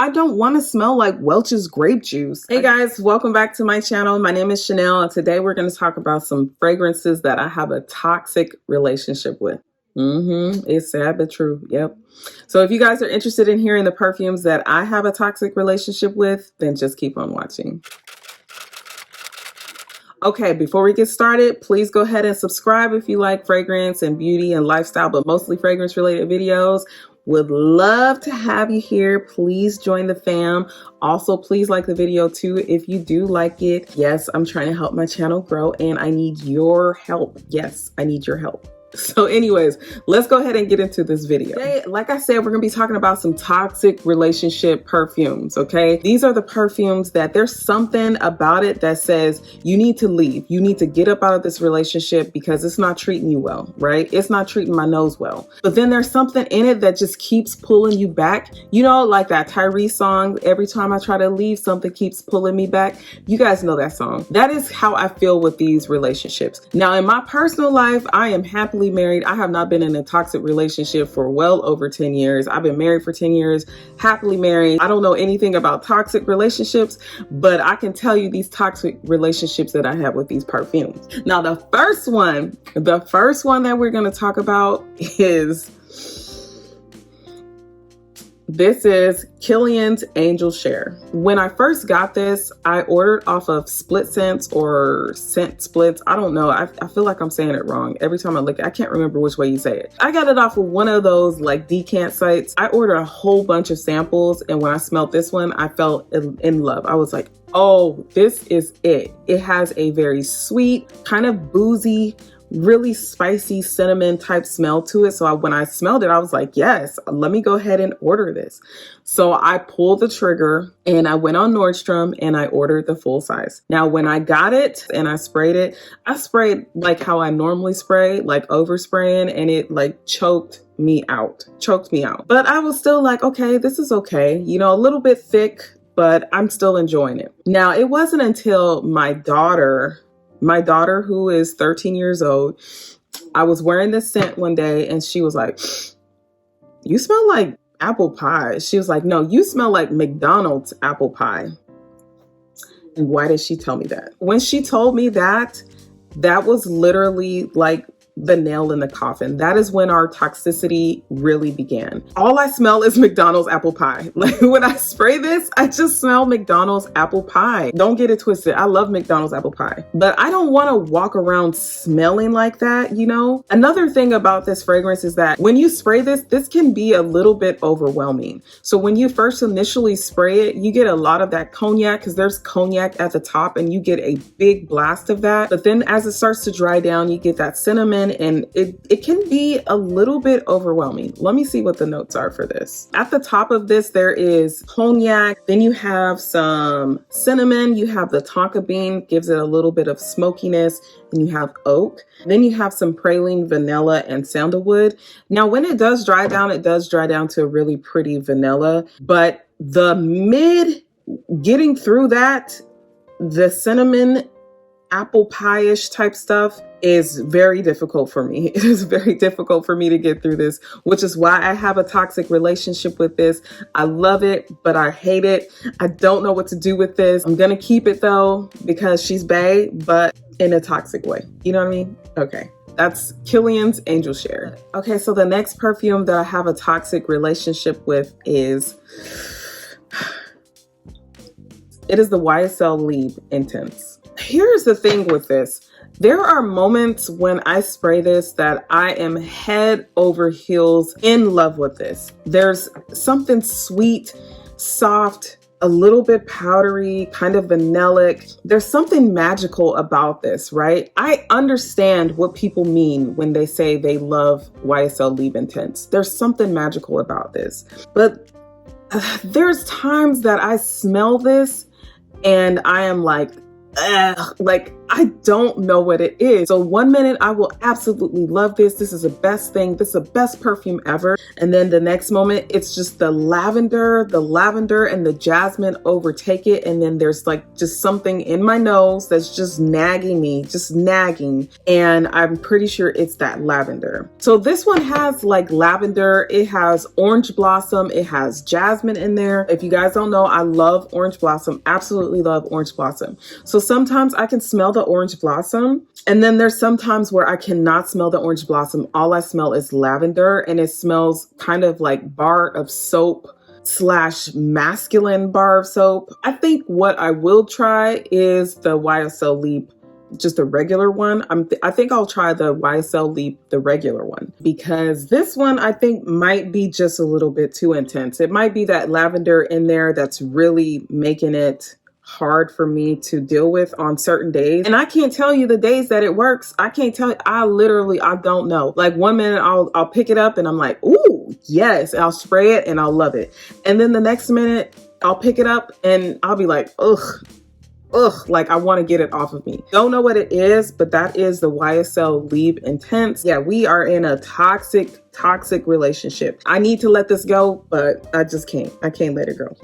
I don't want to smell like Welch's grape juice. Hey guys, welcome back to my channel. My name is Chanel, and today we're going to talk about some fragrances that I have a toxic relationship with. It's sad but true. Yep. So if you guys are interested in hearing the perfumes that I have a toxic relationship with, then just keep on watching. Okay, before we get started, please go ahead and subscribe if you like fragrance and beauty and lifestyle, but mostly fragrance related videos. Would love to have you here. Please join the fam. Also, please like the video too if you do like it. Yes, I'm trying to help my channel grow and I need your help. Yes, I need your help. So anyways, let's go ahead and get into this video. Today, like I said, we're going to be talking about some toxic relationship perfumes, okay? These are the perfumes that there's something about it that says you need to leave. You need to get up out of this relationship because it's not treating you well, right? It's not treating my nose well. But then there's something in it that just keeps pulling you back. You know, like that Tyrese song, every time I try to leave, something keeps pulling me back. You guys know that song. That is how I feel with these relationships. Now, in my personal life, I am happily married. I have not been in a toxic relationship for well over 10 years. I've been married for 10 years, happily married. I don't know anything about toxic relationships, but I can tell you these toxic relationships that I have with these perfumes. Now, the first one that we're going to talk about is this is Kilian's Angel Share. When I first got this, I ordered off of Split Scents or Scent Splits. I don't know. I feel like I'm saying it wrong. Every time I look, I can't remember which way you say it. I got it off of one of those like decant sites. I ordered a whole bunch of samples, and when I smelled this one, I fell in love. I was like, oh, this is it. It has a very sweet, kind of boozy, really spicy cinnamon type smell to it. So when I smelled it, I was like, yes, let me go ahead and order this. So I pulled the trigger and I went on Nordstrom and I ordered the full size. Now, when I got it and I sprayed like how I normally spray, like overspraying, and it like choked me out. But I was still like, okay, this is okay. You know, a little bit thick, but I'm still enjoying it. Now, it wasn't until my daughter, who is 13 years old, I was wearing this scent one day and she was like, you smell like apple pie. She was like, no, you smell like McDonald's apple pie. And why did she tell me that? When she told me that, that was literally like the nail in the coffin. That is when our toxicity really began. All I smell is McDonald's apple pie. Like when I spray this, I just smell McDonald's apple pie. Don't get it twisted. I love McDonald's apple pie, but I don't want to walk around smelling like that, you know? Another thing about this fragrance is that when you spray this can be a little bit overwhelming. So when you first initially spray it, you get a lot of that cognac because there's cognac at the top and you get a big blast of that. But then as it starts to dry down, you get that cinnamon, and it can be a little bit overwhelming. Let me see what the notes are for this. At the top of this, there is cognac. Then you have some cinnamon. You have the tonka bean, gives it a little bit of smokiness. And you have oak. Then you have some praline, vanilla, and sandalwood. Now, when it does dry down, it does dry down to a really pretty vanilla. But getting through that, the cinnamon, apple pie-ish type stuff is very difficult for me. It is very difficult for me to get through this, which is why I have a toxic relationship with this. I love it, but I hate it. I don't know what to do with this. I'm gonna keep it though, because she's bae, but in a toxic way. You know what I mean? Okay. That's Kilian's Angel Share. Okay, so the next perfume that I have a toxic relationship with is the YSL Libre Intense. Here's the thing with this. There are moments when I spray this that I am head over heels in love with this. There's something sweet, soft, a little bit powdery, kind of vanillic. There's something magical about this, right? I understand what people mean when they say they love YSL Libre Intense. There's something magical about this. But there's times that I smell this and I am like, I I don't know what it is. So one minute I will absolutely love this. This is the best thing. This is the best perfume ever. And then the next moment, it's just the lavender and the jasmine overtake it. And then there's like just something in my nose that's just nagging me, just nagging. And I'm pretty sure it's that lavender. So this one has like lavender. It has orange blossom. It has jasmine in there. If you guys don't know, I love orange blossom. Absolutely love orange blossom. So sometimes I can smell the orange blossom. And then there's sometimes where I cannot smell the orange blossom. All I smell is lavender, and it smells kind of like bar of soap / masculine bar of soap. I think what I will try is the YSL Libre, just the regular one. I think I'll try the YSL Libre, the regular one, because this one I think might be just a little bit too intense. It might be that lavender in there that's really making it hard for me to deal with on certain days. And I can't tell you the days that it works. I can't tell you. I don't know. Like one minute I'll pick it up and I'm like, ooh, yes. And I'll spray it and I'll love it. And then the next minute I'll pick it up and I'll be like, ugh, like I want to get it off of me. Don't know what it is, but that is the YSL Libre Intense. Yeah, we are in a toxic relationship. I need to let this go, but I just can't. I can't let it go.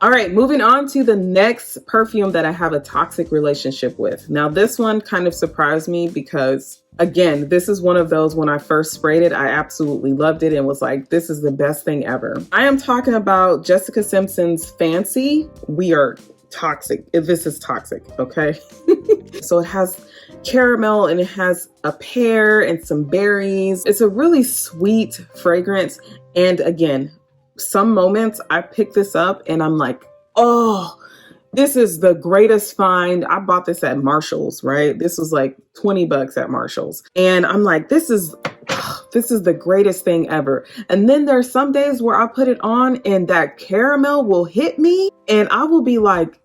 All right, moving on to the next perfume that I have a toxic relationship with. Now, this one kind of surprised me because, again, this is one of those when I first sprayed it, I absolutely loved it and was like, this is the best thing ever. I am talking about Jessica Simpson's Fancy. We are toxic. This is toxic, okay? So it has caramel and it has a pear and some berries. It's a really sweet fragrance. And again, some moments I pick this up and I'm like, oh, this is the greatest find. I bought this at Marshall's, right? This was like $20 at Marshall's. And I'm like, this is the greatest thing ever. And then there's some days where I put it on and that caramel will hit me and I will be like,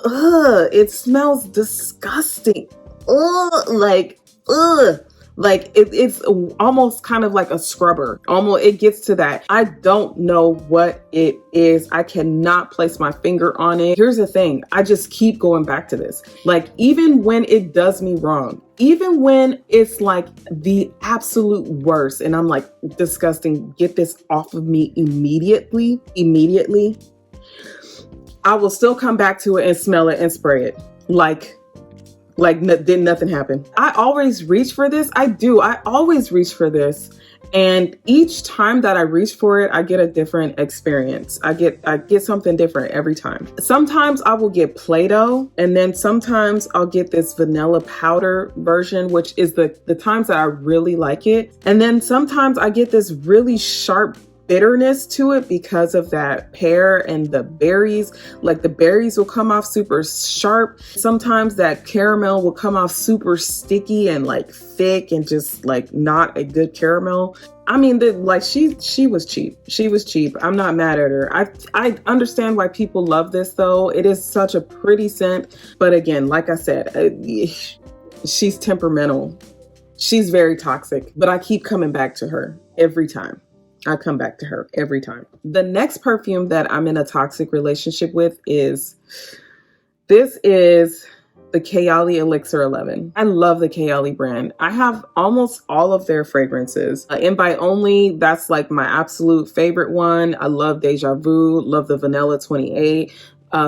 ugh, it smells disgusting. Ugh, like, ugh. Like it's almost kind of like a scrubber. Almost, it gets to that. I don't know what it is. I cannot place my finger on it. Here's the thing. I just keep going back to this. Like even when it does me wrong, even when it's like the absolute worst and I'm like, disgusting, get this off of me immediately, I will still come back to it and smell it and spray it. Did nothing happen. I always reach for this. I always reach for this. And each time that I reach for it, I get a different experience. I get something different every time. Sometimes I will get Play-Doh, and then sometimes I'll get this vanilla powder version, which is the times that I really like it. And then sometimes I get this really sharp bitterness to it because of that pear and the berries. Like the berries will come off super sharp. Sometimes that caramel will come off super sticky and like thick and just like not a good caramel. I mean, she was cheap. She was cheap. I'm not mad at her. I understand why people love this though. It is such a pretty scent. But again, like I said, she's temperamental. She's very toxic, but I keep coming back to her every time. I come back to her every time. The next perfume that I'm in a toxic relationship with is the Kayali Elixir 11. I love the Kayali brand. I have almost all of their fragrances. Invite Only, that's like my absolute favorite one. I love Deja Vu, love the Vanilla 28.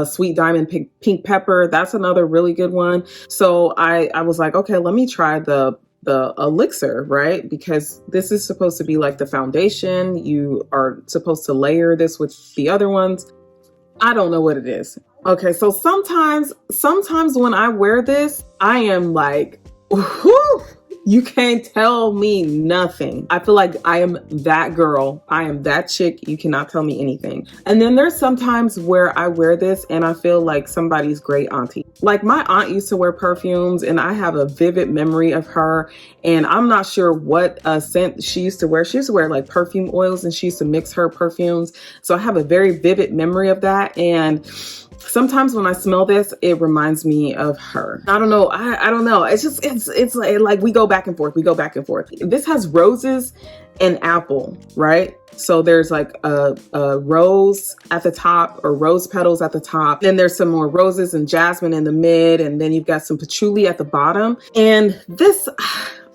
Sweet Diamond Pink Pepper, that's another really good one. So I was like, okay, let me try the elixir, right? Because this is supposed to be like the foundation. You are supposed to layer this with the other ones. I don't know what it is. Okay, so sometimes when I wear this, I am like, whoo, you can't tell me nothing. I feel like I am that girl. I am that chick. You cannot tell me anything. And then there's sometimes where I wear this and I feel like somebody's great auntie. Like my aunt used to wear perfumes and I have a vivid memory of her. And I'm not sure what scent she used to wear. She used to wear like perfume oils and she used to mix her perfumes. So I have a very vivid memory of that. And Sometimes when I smell this, it reminds me of her. I don't know. I don't know. It's just, it's like we go back and forth. We go back and forth. This has roses and apple, right? So there's like a rose at the top, or rose petals at the top. Then there's some more roses and jasmine in the mid. And then you've got some patchouli at the bottom. And this,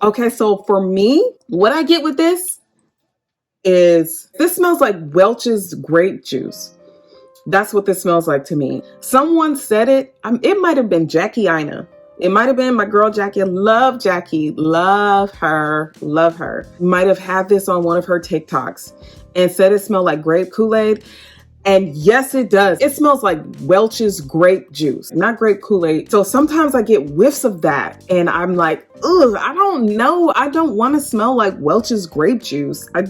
okay, so for me, what I get with this smells like Welch's grape juice. That's what this smells like to me. Someone said it. It might have been Jackie Ina. It might have been my girl Jackie. Love Jackie. Love her. Love her. Might have had this on one of her TikToks and said it smelled like grape Kool-Aid. And yes, it does. It smells like Welch's grape juice, not grape Kool-Aid. So sometimes I get whiffs of that and I'm like, ugh, I don't know. I don't want to smell like Welch's grape juice. I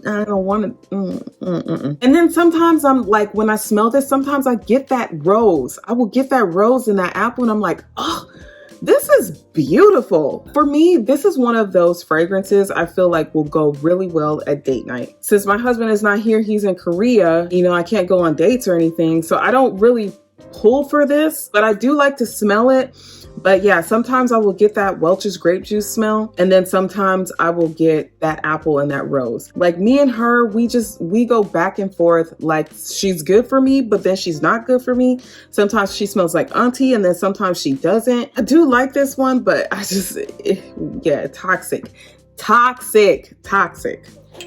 don't want to. And then sometimes I'm like, when I smell this, sometimes I get that rose. I will get that rose in that apple and I'm like, oh, this is beautiful. For me, this is one of those fragrances I feel like will go really well at date night. Since my husband is not here, he's in Korea, you know, I can't go on dates or anything. So I don't really pull for this, but I do like to smell it. But yeah, sometimes I will get that Welch's grape juice smell. And then sometimes I will get that apple and that rose. Like me and her, we go back and forth. Like she's good for me, but then she's not good for me. Sometimes she smells like auntie and then sometimes she doesn't. I do like this one, but yeah, toxic.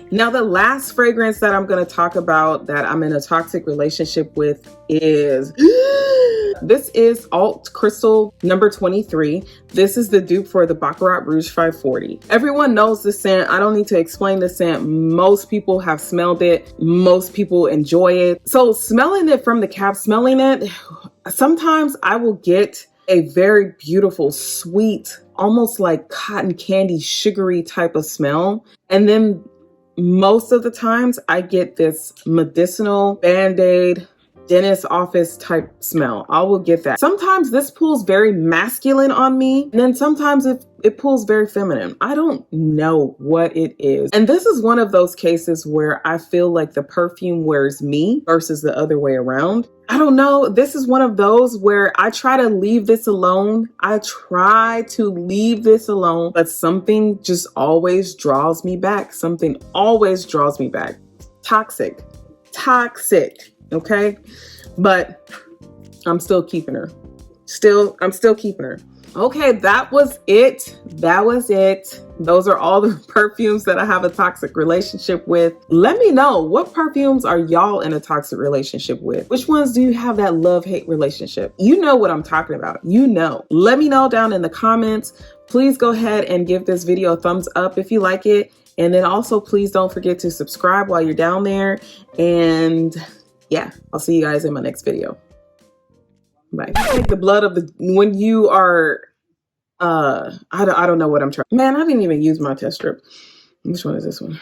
Now, the last fragrance that I'm going to talk about that I'm in a toxic relationship with is this is Alt Crystal number 23. This is the dupe for the Baccarat Rouge 540. Everyone knows the scent. I don't need to explain the scent. Most people have smelled it. Most people enjoy it. So smelling it from the cap, smelling it, sometimes I will get a very beautiful, sweet, almost like cotton candy, sugary type of smell. And then most of the times I get this medicinal Band-Aid, dentist office type smell. I will get that. Sometimes this pulls very masculine on me. And then sometimes it pulls very feminine. I don't know what it is. And this is one of those cases where I feel like the perfume wears me versus the other way around. I don't know. This is one of those where I try to leave this alone. But something just always draws me back. Something always draws me back. Toxic. Okay. But I'm still keeping her. I'm still keeping her. Okay, that was it. Those are all the perfumes that I have a toxic relationship with. Let me know, what perfumes are y'all in a toxic relationship with? Which ones do you have that love-hate relationship? You know what I'm talking about. You know. Let me know down in the comments. Please go ahead and give this video a thumbs up if you like it. And then also, please don't forget to subscribe while you're down there. And yeah, I'll see you guys in my next video. Bye. Take the blood of when you are, I don't know what I'm trying. Man, I didn't even use my test strip. Which one is this one?